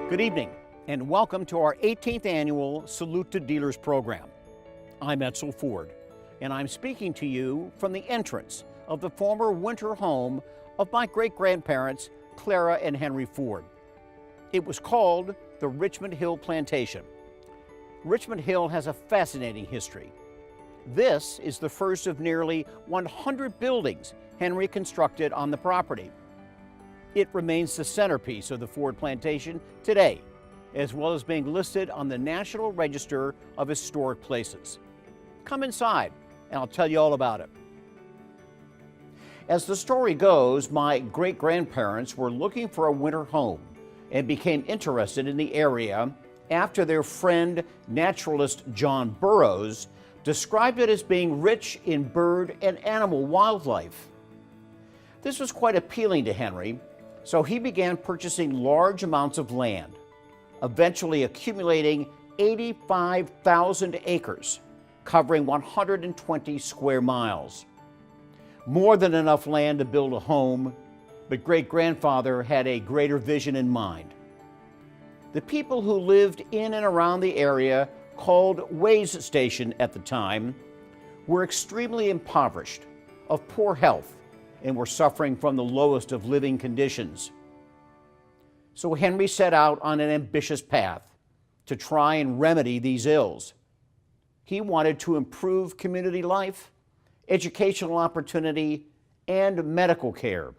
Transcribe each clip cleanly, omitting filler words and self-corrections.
Good evening, and welcome to our 18th annual Salute to Dealers program. I'm Edsel Ford, and I'm speaking to you from the entrance of the former winter home of my great-grandparents, Clara and Henry Ford. It was called the Richmond Hill Plantation. Richmond Hill has a fascinating history. This is the first of nearly 100 buildings Henry constructed on the property. It remains the centerpiece of the Ford plantation today, as well as being listed on the National Register of Historic Places. Come inside, and I'll tell you all about it. As the story goes, my great-grandparents were looking for a winter home and became interested in the area after their friend, naturalist John Burroughs, described it as being rich in bird and animal wildlife. This was quite appealing to Henry, so he began purchasing large amounts of land, eventually accumulating 85,000 acres, covering 120 square miles. More than enough land to build a home, but great-grandfather had a greater vision in mind. The people who lived in and around the area, called Ways Station at the time, were extremely impoverished, of poor health, and were suffering from the lowest of living conditions. So Henry set out on an ambitious path to try and remedy these ills. He wanted to improve community life, educational opportunity, and medical care,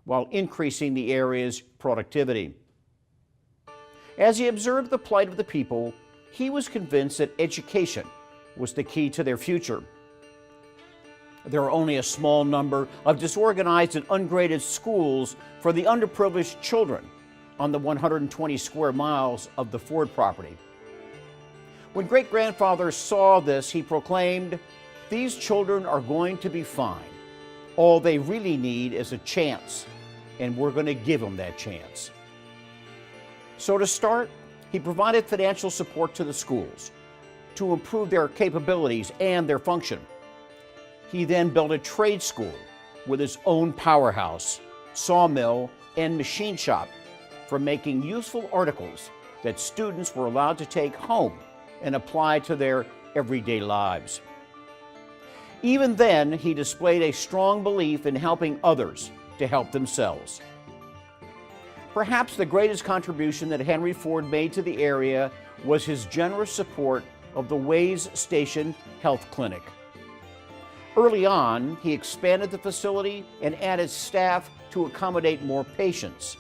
while increasing the area's productivity. As he observed the plight of the people, he was convinced that education was the key to their future. There are only a small number of disorganized and ungraded schools for the underprivileged children on the 120 square miles of the Ford property. When great-grandfather saw this, he proclaimed, "These children are going to be fine. All they really need is a chance, and we're going to give them that chance." So to start, he provided financial support to the schools to improve their capabilities and their function. He then built a trade school with its own powerhouse, sawmill, and machine shop for making useful articles that students were allowed to take home and apply to their everyday lives. Even then, he displayed a strong belief in helping others to help themselves. Perhaps the greatest contribution that Henry Ford made to the area was his generous support of the Ways Station Health Clinic. Early on, he expanded the facility and added staff to accommodate more patients.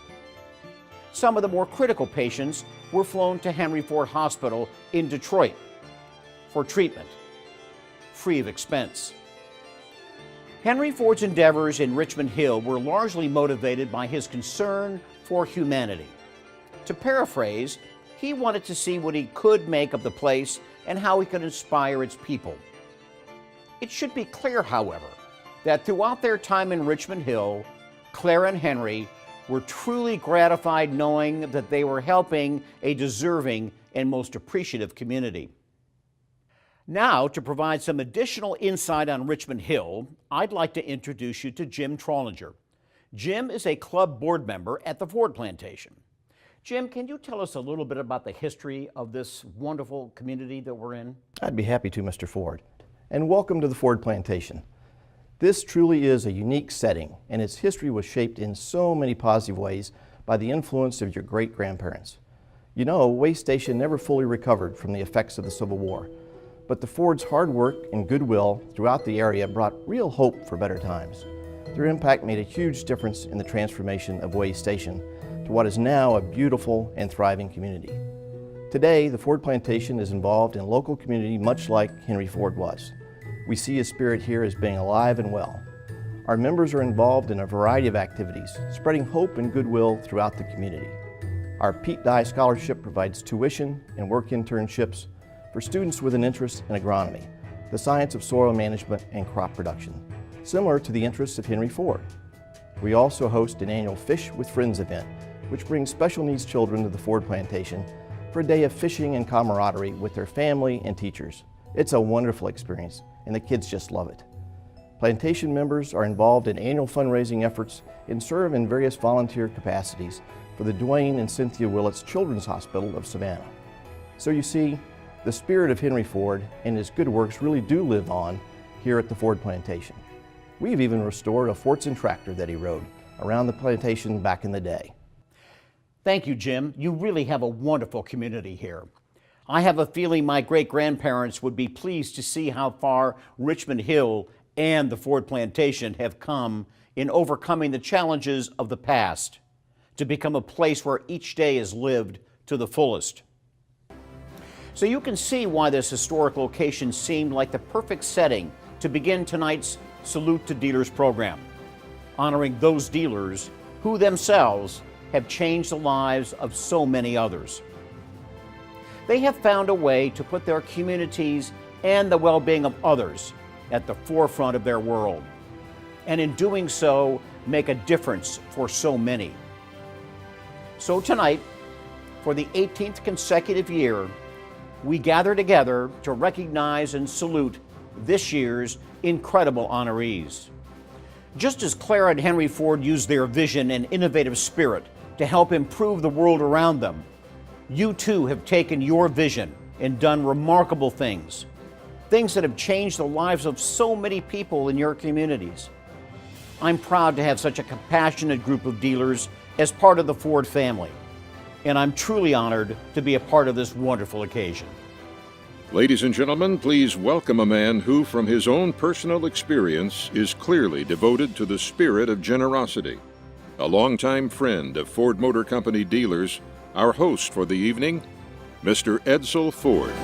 Some of the more critical patients were flown to Henry Ford Hospital in Detroit for treatment, free of expense. Henry Ford's endeavors in Richmond Hill were largely motivated by his concern for humanity. To paraphrase, he wanted to see what he could make of the place and how he could inspire its people. It should be clear, however, that throughout their time in Richmond Hill, Clara and Henry were truly gratified knowing that they were helping a deserving and most appreciative community. Now, to provide some additional insight on Richmond Hill, I'd like to introduce you to Jim Trollinger. Jim is a club board member at the Ford Plantation. Jim, can you tell us a little bit about the history of this wonderful community that we're in? I'd be happy to, Mr. Ford. And welcome to the Ford Plantation. This truly is a unique setting, and its history was shaped in so many positive ways by the influence of your great-grandparents. You know, Way Station never fully recovered from the effects of the Civil War, but the Ford's hard work and goodwill throughout the area brought real hope for better times. Their impact made a huge difference in the transformation of Way Station to what is now a beautiful and thriving community. Today, the Ford Plantation is involved in local community much like Henry Ford was. We see his spirit here as being alive and well. Our members are involved in a variety of activities, spreading hope and goodwill throughout the community. Our Pete Dye Scholarship provides tuition and work internships for students with an interest in agronomy, the science of soil management and crop production, similar to the interests of Henry Ford. We also host an annual Fish with Friends event, which brings special needs children to the Ford Plantation for a day of fishing and camaraderie with their family and teachers. It's a wonderful experience, and the kids just love it. Plantation members are involved in annual fundraising efforts and serve in various volunteer capacities for the Dwayne and Cynthia Willits Children's Hospital of Savannah. So you see, the spirit of Henry Ford and his good works really do live on here at the Ford Plantation. We've even restored a Fortson tractor that he rode around the plantation back in the day. Thank you, Jim. You really have a wonderful community here. I have a feeling my great-grandparents would be pleased to see how far Richmond Hill and the Ford Plantation have come in overcoming the challenges of the past to become a place where each day is lived to the fullest. So you can see why this historic location seemed like the perfect setting to begin tonight's Salute to Dealers program, honoring those dealers who themselves have changed the lives of so many others. They have found a way to put their communities and the well-being of others at the forefront of their world, and in doing so, make a difference for so many. So tonight, for the 18th consecutive year, we gather together to recognize and salute this year's incredible honorees. Just as Clara and Henry Ford used their vision and innovative spirit to help improve the world around them, you too have taken your vision and done remarkable things that have changed the lives of so many people in your communities. I'm proud to have such a compassionate group of dealers as part of the Ford family, and I'm truly honored to be a part of this wonderful occasion. Ladies and gentlemen, please welcome a man who, from his own personal experience, is clearly devoted to the spirit of generosity. A longtime friend of Ford Motor Company dealers, our host for the evening, Mr. Edsel Ford.